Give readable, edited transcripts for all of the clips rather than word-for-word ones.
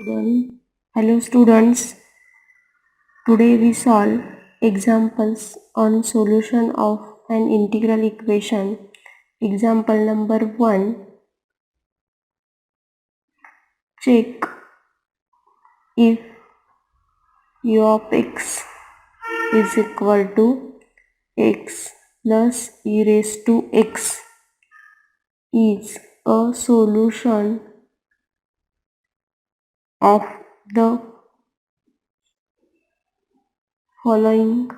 Hello students, today we solve examples on solution of an integral equation. Example number 1, check if u of x is equal to x plus e raised to x is a solution of the following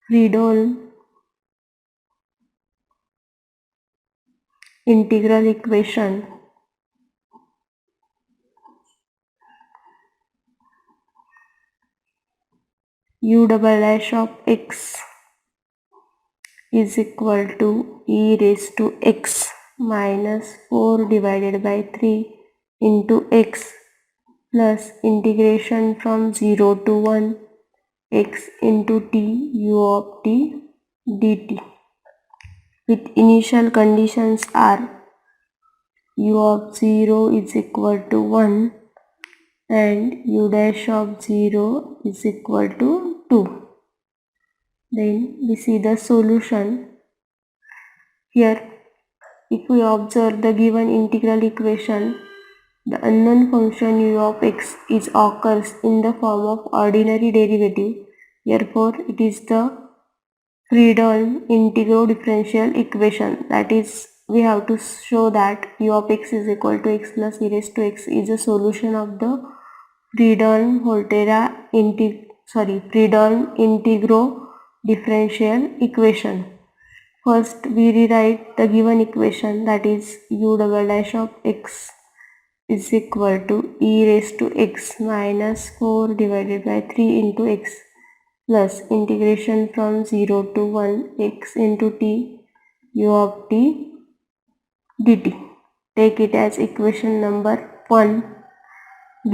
Fredholm integral equation. U double dash of x is equal to e raised to x minus 4 divided by 3 into x plus integration from 0 to 1 x into t u of t dt with initial conditions are u of 0 is equal to 1 and u dash of 0 is equal to 2. Then we see the solution. Here, if we observe the given integral equation, the unknown function u of x is occurs in the form of ordinary derivative. Therefore, it is the Fredholm integral differential equation. That is, we have to show that u of x is equal to x plus e raised to x is a solution of the Fredholm integral differential equation. First, we rewrite the given equation, that is u double dash of x is equal to e raised to x minus 4 divided by 3 into x plus integration from 0 to 1 x into t u of t dt. Take it as equation number 1.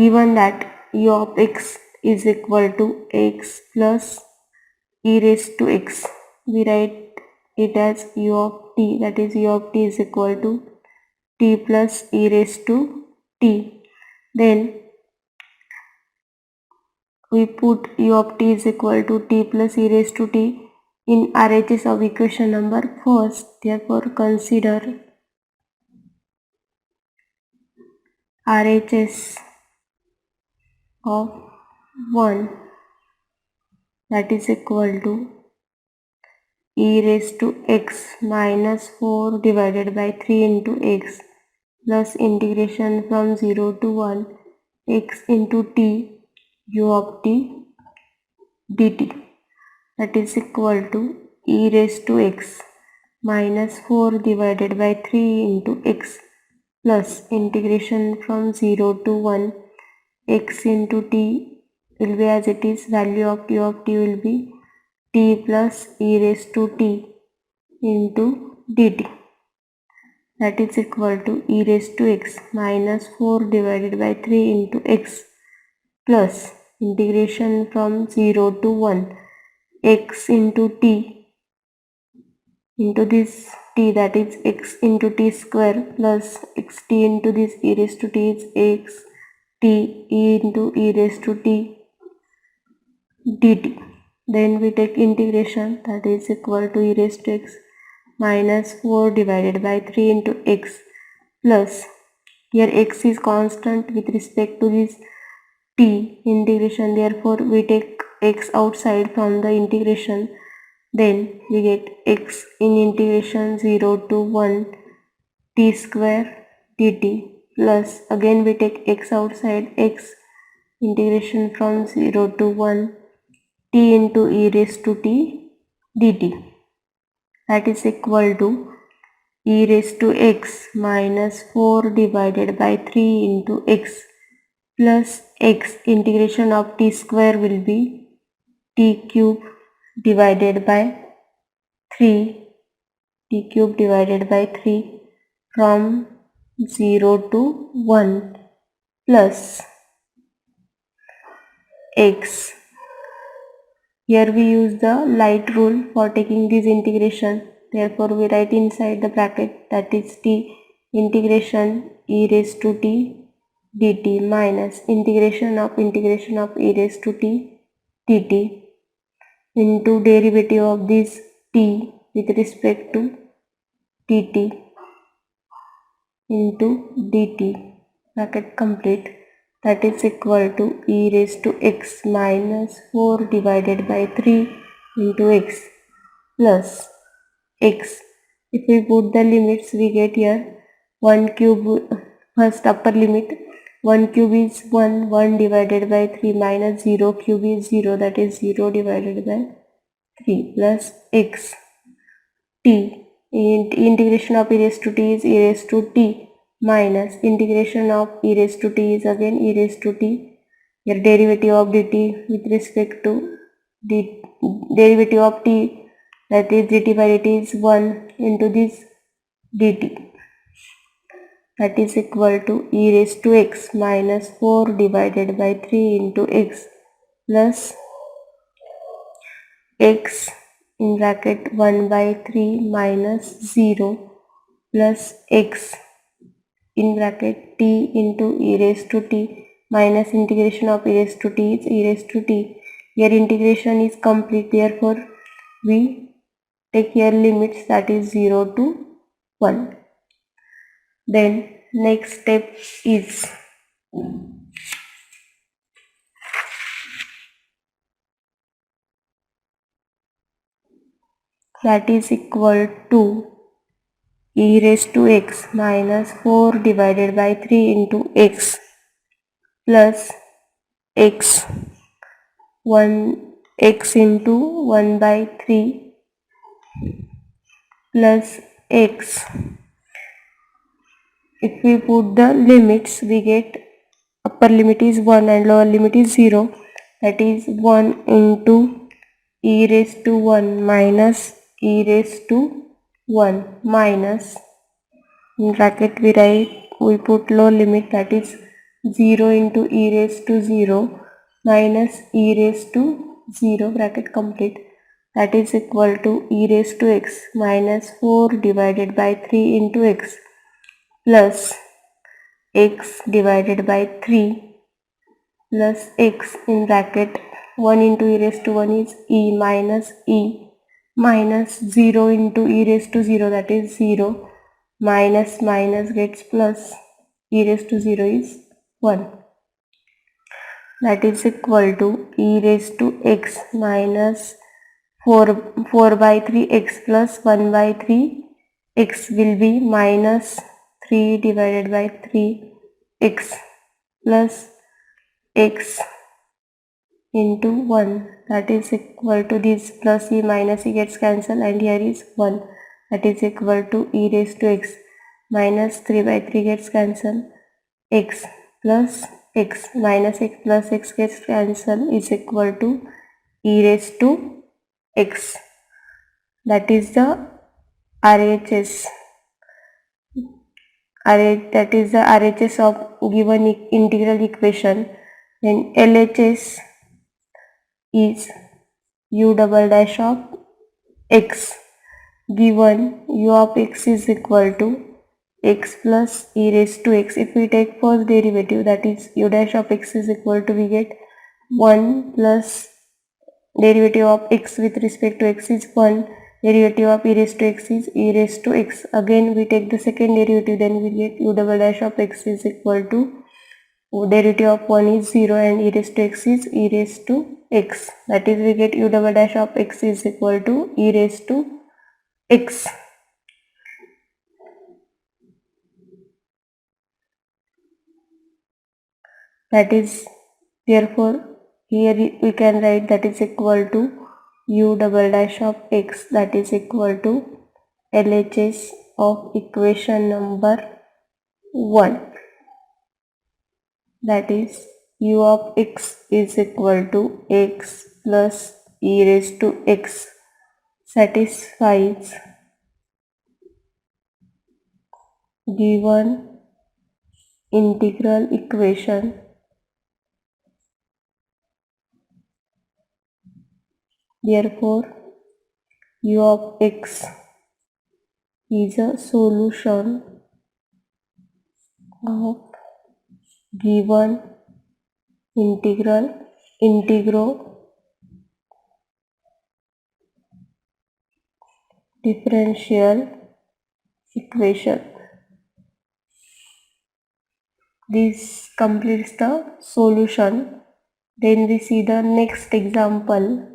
Given that u of x is equal to x plus e raised to x, we write it as u of t, that is u of t is equal to t plus e raised to t. Then we put u of t is equal to t plus e raised to t in RHS of equation number first. Therefore, consider RHS of 1, that is equal to e raised to x minus 4 divided by 3 into x plus integration from 0 to 1 x into t u of t dt, that is equal to e raised to x minus 4 divided by 3 into x plus integration from 0 to 1 x into t will be as it is, value of u of t will be t plus e raised to t into dt, that is equal to e raised to x minus 4 divided by 3 into x plus integration from 0 to 1 x into t into this t, that is x into t square plus xt into this e raised to t is x t e into e raised to t dt. Then we take integration, that is equal to e raised to x minus 4 divided by 3 into x plus, here x is constant with respect to this t integration, therefore we take x outside from the integration. Then we get x in integration 0 to 1 t square dt plus, again we take x outside, x integration from 0 to 1 t into e raised to t dt, that is equal to e raised to x minus 4 divided by 3 into x plus x integration of t square will be t cube divided by 3, t cube divided by 3 from 0 to 1 plus x. Here we use the light rule for taking this integration. Therefore, we write inside the bracket, that is t integration e raised to t dt minus integration of e raised to t dt into derivative of this t with respect to dt into dt bracket complete, that is equal to e raised to x minus 4 divided by 3 into x plus x. If we put the limits, we get here 1 cube, first upper limit 1 cube is 1 divided by 3 minus 0 cube is 0, that is 0 divided by 3 plus x t, integration of e raised to t is e raised to t minus integration of e raised to t is again e raised to t. Your derivative of dt with respect to the derivative of t, that is dt by dt is 1 into this dt, that is equal to e raised to x minus 4 divided by 3 into x plus x in bracket 1 by 3 minus 0 plus x in bracket t into e raised to t minus integration of e raised to t is e raised to t. Here integration is complete, therefore we take here limits, that is 0 to 1. Then next step is that is equal to e raised to x minus 4 divided by 3 into x plus x 1 x into 1 by 3 plus x. If we put the limits, we get upper limit is 1 and lower limit is 0, that is 1 into e raised to 1 minus e raised to 1 minus in bracket we put lower limit, that is 0 into e raised to 0 minus e raised to 0 bracket complete, that is equal to e raised to x minus 4 divided by 3 into x plus x divided by 3 plus x in bracket 1 into e raised to 1 is e minus 0 into e raised to 0, that is 0 minus minus gets plus e raised to 0 is 1, that is equal to e raised to x minus 4 by 3 x plus 1 by 3 x will be minus 3 divided by 3 x plus x into 1, that is equal to this plus e minus e gets cancelled and here is 1, that is equal to e raised to x minus 3 by 3 gets cancelled, x plus x minus x plus x gets cancelled is equal to e raised to x, that is the RHS. That is the RHS of given integral equation. Then LHS is u double dash of x, given u of x is equal to x plus e raised to x. If we take first derivative, that is u dash of x is equal to, we get 1 plus derivative of x with respect to x is 1, derivative of e raised to x is e raised to x. Again we take the second derivative, then we get u double dash of x is equal to derivative of 1 is 0 and e raised to x is e raised to x, that is we get u double dash of x is equal to e raised to x. That is, therefore here we can write that is equal to u double dash of x, that is equal to LHS of equation number 1, that is u of x is equal to x plus e raised to x satisfies given integral equation. Therefore u of x is a solution of given integral differential equation. This completes the solution. Then we see the next example.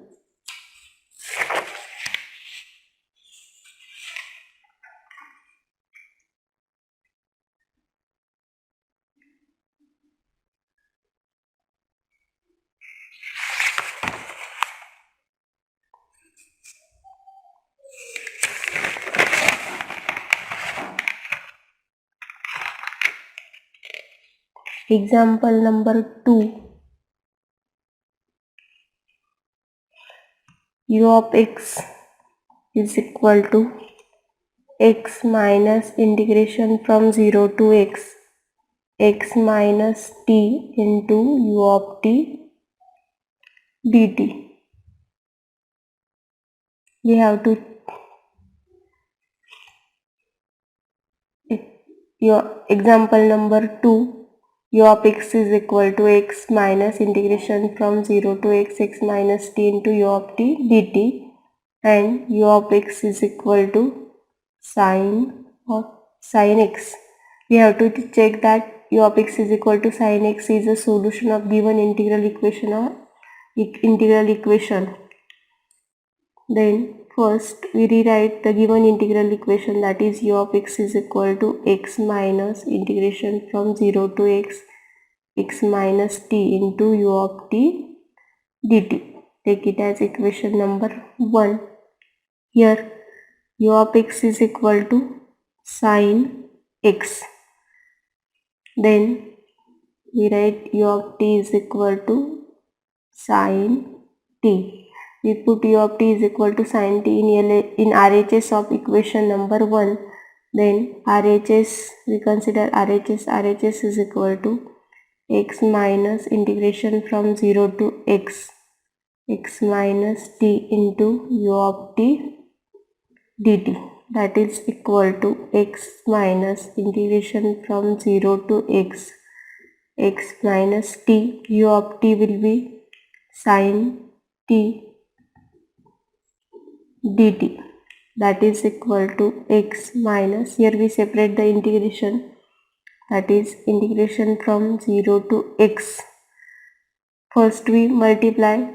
Example number 2. U of x is equal to x minus integration from 0 to x minus t into u of t dt. We have to your example number 2. U of x is equal to x minus integration from 0 to x minus t into u of t dt, and u of x is equal to sine x. We have to check that u of x is equal to sine x is a solution of given integral equation or integral equation. Then first we rewrite the given integral equation, that is u of x is equal to x minus integration from 0 to x minus t into u of t dt. Take it as equation number 1. Here u of x is equal to sine x. Then we write u of t is equal to sine t. We put u of t is equal to sine t in RHS of equation number 1. Then RHS, we consider RHS is equal to x minus integration from 0 to x minus t into u of t dt, that is equal to x minus integration from 0 to x minus t. U of t will be sine t dt, that is equal to x minus, here we separate the integration, that is integration from 0 to x. First we multiply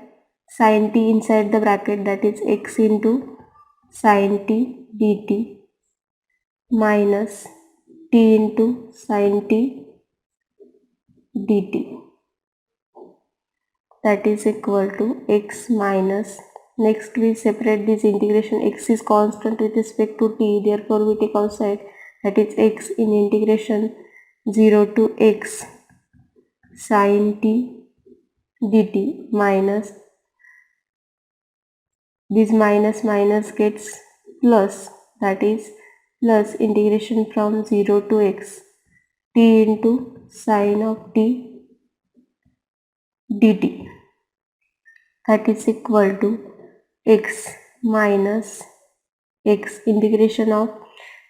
sine t inside the bracket, that is x into sine t dt minus t into sine t dt, that is equal to x minus. Next we separate this integration, x is constant with respect to t, therefore we take outside, that is x in integration 0 to x sine t dt minus, this minus gets plus, that is plus integration from 0 to x t into sine of t dt, that is equal to x minus x, integration of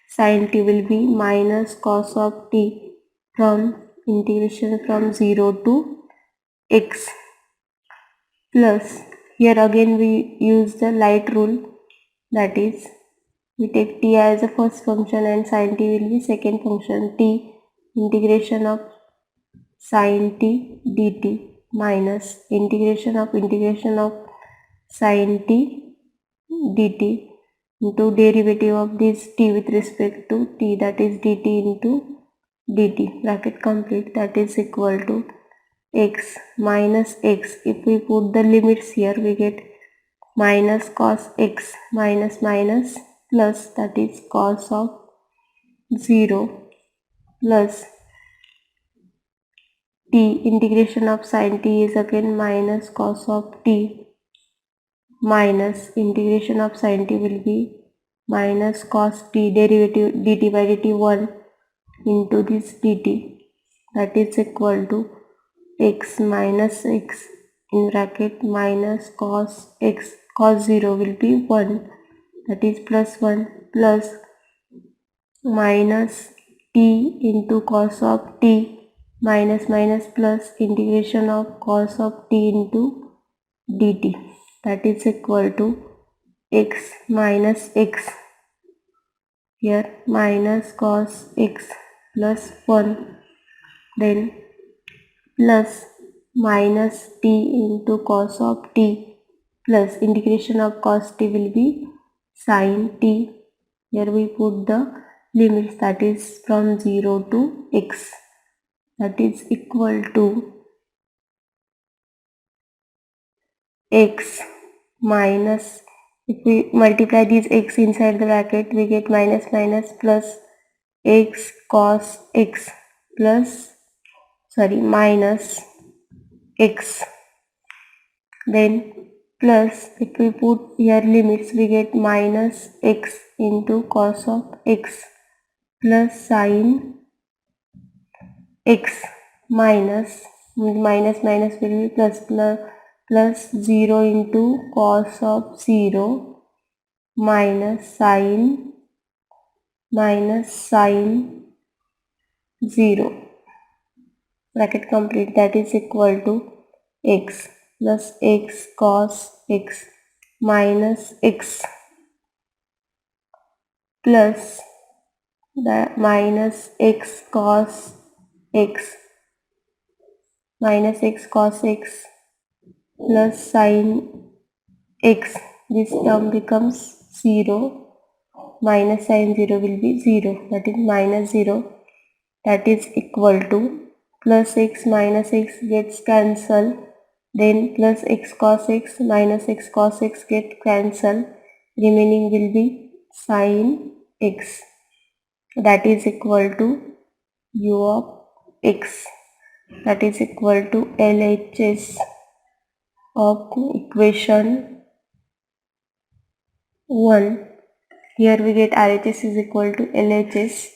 sine t will be minus cos of t from integration from 0 to x, plus here again we use the light rule, that is we take t as a first function and sine t will be second function. T integration of sine t dt minus integration of sine t dt into derivative of this t with respect to t, that is dt into dt, bracket complete, that is equal to x minus x. If we put the limits here, we get minus cos x minus plus, that is cos of 0 plus t, integration of sine t is again minus cos of t minus integration of sine t will be minus cos t, derivative dt by dt 1 into this dt, that is equal to x minus x in bracket minus cos x, cos 0 will be 1, that is plus 1 plus minus t into cos of t minus minus plus integration of cos of t into dt, that is equal to x minus x, here minus cos x plus 1, then plus minus t into cos of t plus integration of cos t will be sin t. Here we put the limits, that is from 0 to x, that is equal to x minus, if we multiply these x inside the bracket we get minus minus plus x cos x plus minus x, then plus if we put here limits we get minus x into cos of x plus sin x minus minus minus will be plus 0 into cos of 0 minus sin 0, bracket complete, that is equal to x plus x cos x minus x plus the minus x cos x minus x cos x plus sin x, this term becomes 0, minus sin 0 will be 0, that is minus 0, that is equal to plus x minus x gets cancelled, then plus x cos x minus x cos x get cancelled, remaining will be sin x, that is equal to u of x, that is equal to LHS of equation 1. Here we get RHS is equal to LHS.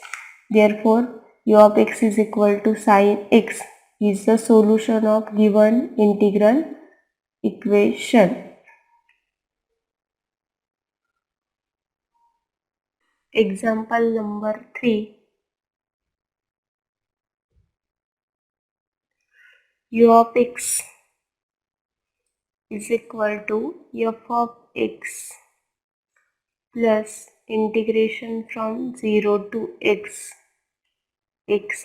Therefore, u of x is equal to sin x is the solution of given integral equation. Example number 3. U of x is equal to f of x plus integration from 0 to x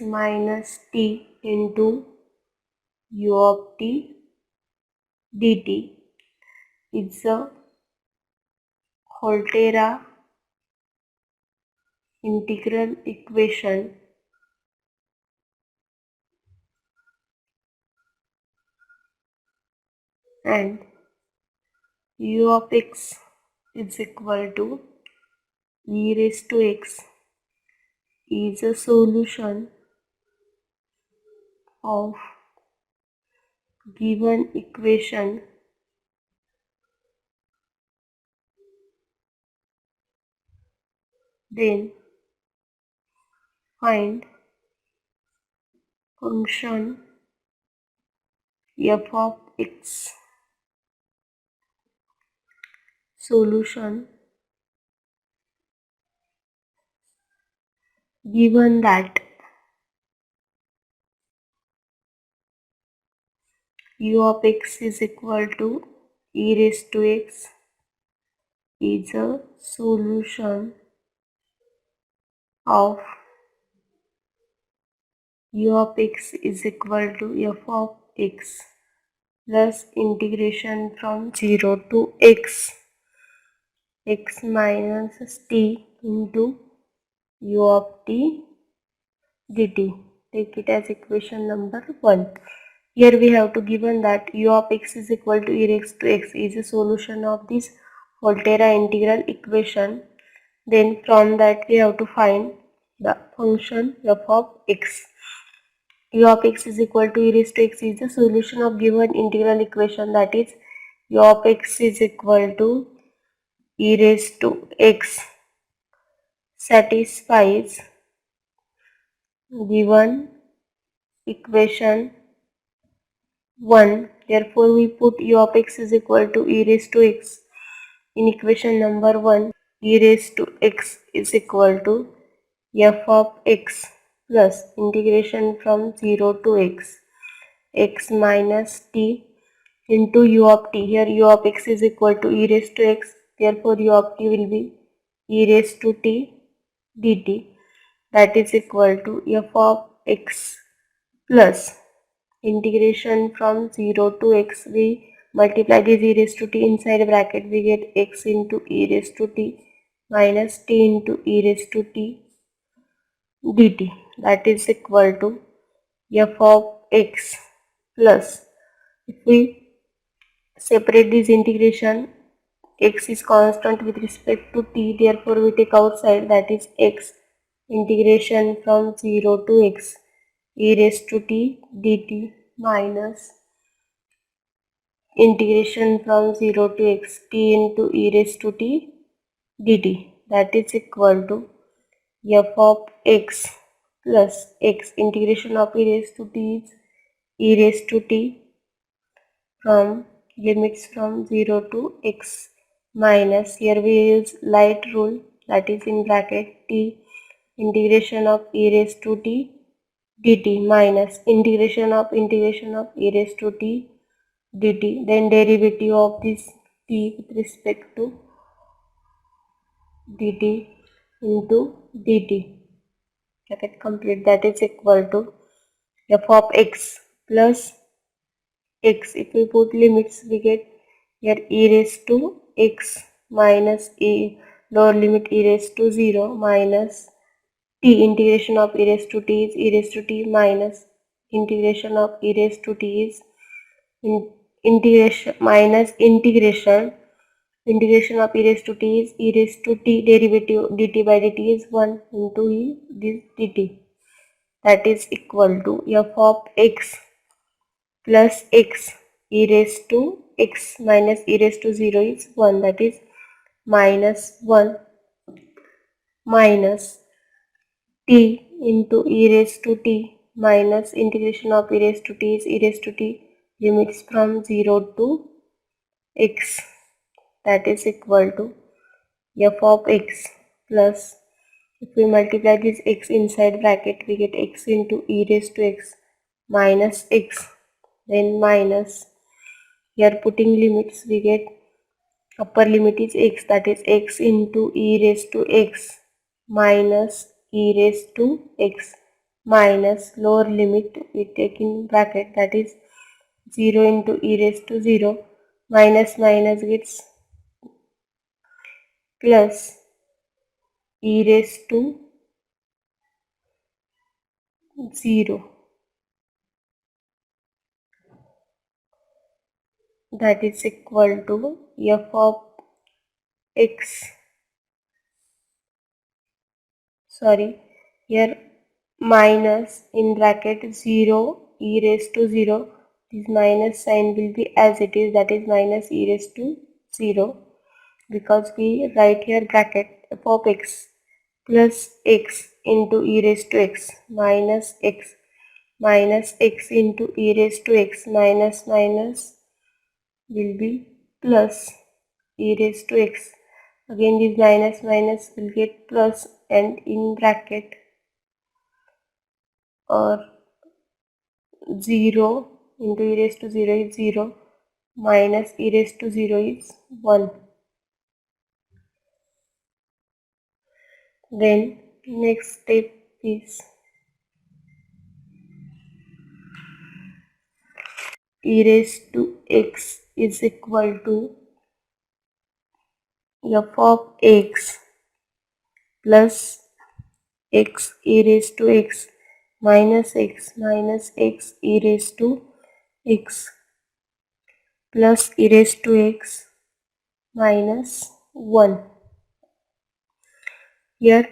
minus t into u of t dt is a Volterra integral equation and u of x is equal to e raised to x is a solution of given equation then find function f of x solution given that u of x is equal to e raised to x is a solution of u of x is equal to f of x plus integration from 0 to x minus t into u of t dt. Take it as equation number 1. Here we have to given that u of x is equal to e raised to x is a solution of this Volterra integral equation. Then from that we have to find the function f of x. U of x is equal to e raised to x is the solution of given integral equation, that is u of x is equal to e raised to x satisfies given equation 1. Therefore, we put u of x is equal to e raised to x in equation number 1. E raised to x is equal to f of x plus integration from 0 to x minus t into u of t. Here u of x is equal to e raised to x, therefore u of t will be e raised to t dt, that is equal to f of x plus integration from 0 to x. We multiply this e raised to t inside bracket, we get x into e raised to t minus t into e raised to t dt, that is equal to f of x plus, if we separate this integration, x is constant with respect to t, therefore we take outside, that is x integration from 0 to x e raised to t dt minus integration from 0 to x t into e raised to t dt, that is equal to f of x plus x integration of e raised to t is e raised to t from limits from 0 to x minus, here we use light rule, that is in bracket t integration of e raised to t dt minus integration of e raised to t dt, then derivative of this t with respect to dt into dt, get it complete, that is equal to f of x plus x, if we put limits we get here e raised to x minus e lower limit e raised to 0 minus t integration of e raised to t is e raised to t minus integration of e raised to t is integration minus integration of e raised to t is e raised to t, derivative dt by dt is 1 into e this dt, that is equal to f of x plus x e raised to x minus e raised to 0 is 1, that is minus 1 minus t into e raised to t minus integration of e raised to t is e raised to t limits from 0 to x, that is equal to f of x plus, if we multiply this x inside bracket we get x into e raised to x minus x, then minus, here putting limits we get upper limit is x, that is x into e raised to x minus e raised to x minus lower limit we take in bracket, that is 0 into e raised to 0 minus minus gets plus e raised to 0, that is equal to f of x, sorry, here minus in bracket 0 e raised to 0, this minus sign will be as it is, that is minus e raised to 0, because we write here bracket f of x plus x into e raised to x minus x into e raised to x minus will be plus e raised to x, again this minus will get plus, and in bracket or 0 into e raised to 0 is 0 minus e raised to 0 is 1. Then next step is e raised to x is equal to f of x plus x e raised to x minus x e raised to x plus e raised to x minus 1. Here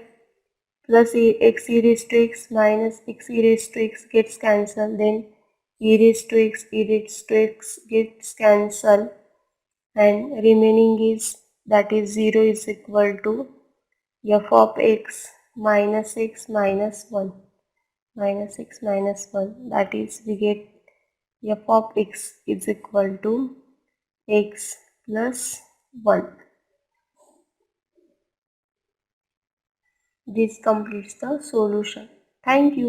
plus x e raised to x minus x e raised to x gets cancelled, then e raised to x gets cancelled, and remaining is, that is 0 is equal to f of x minus 1 that is we get f of x is equal to x plus 1. This completes the solution. Thank you.